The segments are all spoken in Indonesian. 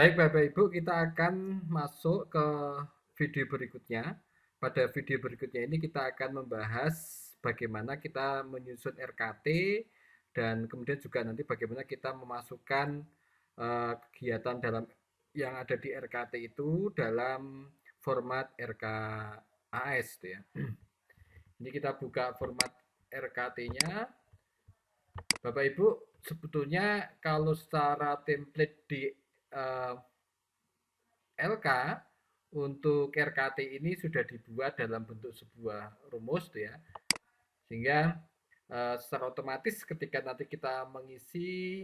Baik Bapak Ibu, kita akan masuk ke video berikutnya. Pada video berikutnya ini kita akan membahas bagaimana kita menyusun RKT dan kemudian juga nanti bagaimana kita memasukkan kegiatan dalam yang ada di RKT itu dalam format RKAS ya. Ini kita buka format RKT-nya. Bapak Ibu, sebetulnya kalau secara template di uh, LK untuk RKT ini sudah dibuat dalam bentuk sebuah rumus ya. Sehingga secara otomatis ketika nanti kita mengisi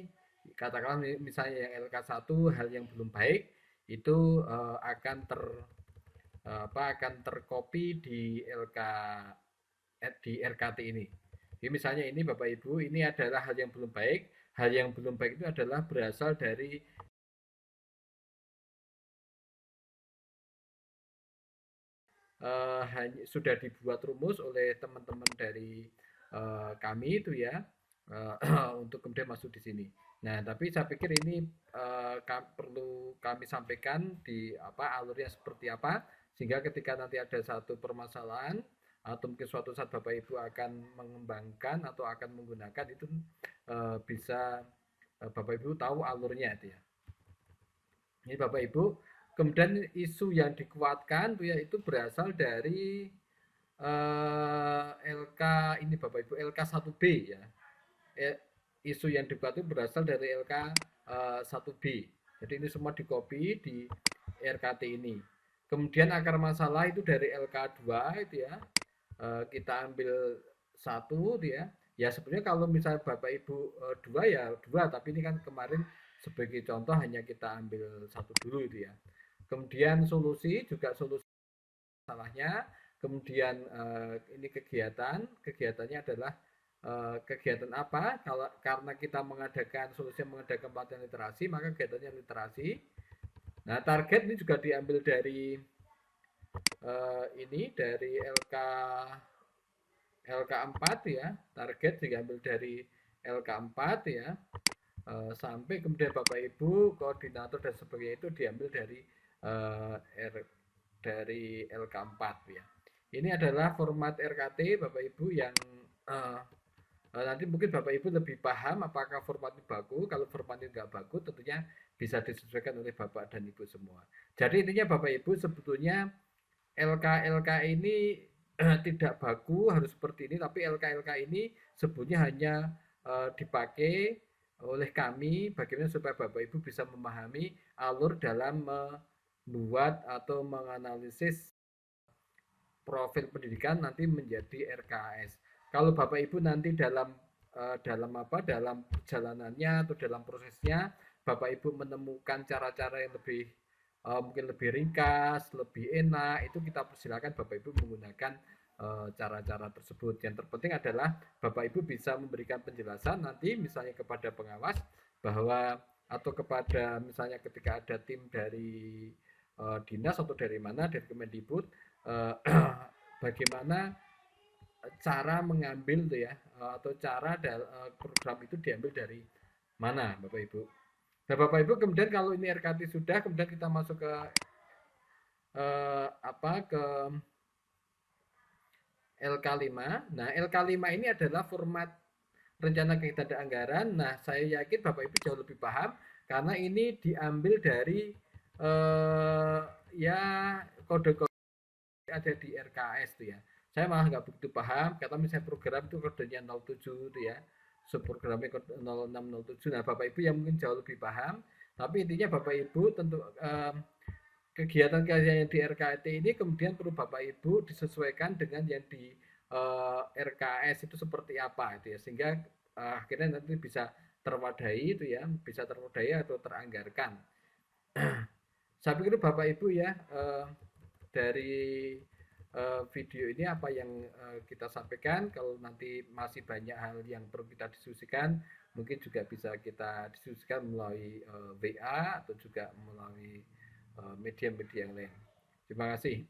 katakanlah misalnya yang LK1 hal yang belum baik itu akan akan tercopy di RKT ini. Jadi misalnya ini Bapak Ibu, ini adalah hal yang belum baik. Hal yang belum baik itu adalah berasal dari sudah dibuat rumus oleh teman-teman dari kami itu ya untuk kemudian masuk di sini. Nah, tapi saya pikir ini perlu kami sampaikan di alurnya seperti apa sehingga ketika nanti ada satu permasalahan atau mungkin suatu saat Bapak Ibu akan mengembangkan atau akan menggunakan itu bisa Bapak Ibu tahu alurnya itu ya. Ini Bapak Ibu, kemudian isu yang dikuatkan itu berasal dari LK ini Bapak Ibu LK1B ya. Isu yang dikuat itu berasal dari LK 1B. Jadi ini semua dikopi di RKT ini. Kemudian akar masalah itu dari LK2 itu ya. Kita ambil satu itu ya. Ya sebenarnya kalau misalnya Bapak Ibu dua ya dua, tapi ini kan kemarin sebagai contoh hanya kita ambil satu dulu itu ya. Kemudian solusi juga solusi masalahnya. Kemudian ini kegiatannya adalah kegiatan apa? Kalau karena kita mengadakan pelatihan literasi, maka kegiatannya literasi. Nah, target ini juga diambil dari ini dari LK4 ya. Target diambil dari LK4 ya. Sampai kemudian Bapak Ibu koordinator dan sebagainya itu diambil dari dari LK4 ya. Ini adalah format RKT Bapak Ibu yang nanti mungkin Bapak Ibu lebih paham apakah format ini bagus. Kalau format ini nggak bagus tentunya bisa disesuaikan oleh Bapak dan Ibu semua. Jadi intinya Bapak Ibu sebetulnya LK ini tidak baku harus seperti ini, tapi LK ini sebetulnya hanya dipakai oleh kami bagaimana supaya Bapak Ibu bisa memahami alur dalam membuat atau menganalisis profil pendidikan nanti menjadi RKS. Kalau Bapak Ibu nanti dalam perjalanannya atau dalam prosesnya Bapak Ibu menemukan cara-cara yang lebih mungkin lebih ringkas, lebih enak, itu kita persilakan Bapak Ibu menggunakan cara-cara tersebut. Yang terpenting adalah Bapak Ibu bisa memberikan penjelasan nanti misalnya kepada pengawas bahwa atau kepada misalnya ketika ada tim dari dinas atau dari mana dari Kemendikbud bagaimana cara mengambil tuh ya atau cara program itu diambil dari mana Bapak Ibu. Nah Bapak Ibu kemudian kalau ini RKT sudah kemudian kita masuk ke ke LK5. Nah LK5 ini adalah format rencana kegiatan dan anggaran. Nah saya yakin Bapak Ibu jauh lebih paham karena ini diambil dari ya kode-kode ada di RKS tuh ya. Saya malah nggak begitu paham, kata misalnya program itu kodenya 07 tuh ya, subprogramnya 0607. Nah Bapak Ibu yang mungkin jauh lebih paham, tapi intinya Bapak Ibu tentu kegiatan-kegiatan yang di RKT ini kemudian perlu Bapak Ibu disesuaikan dengan yang di RKS itu seperti apa itu ya, sehingga akhirnya nanti bisa terwadahi itu ya, bisa terwadahi atau teranggarkan. Saya pikir Bapak Ibu ya dari video ini apa yang kita sampaikan. Kalau nanti masih banyak hal yang perlu kita diskusikan, mungkin juga bisa kita diskusikan melalui WA atau juga melalui media-media yang lain. Terima kasih.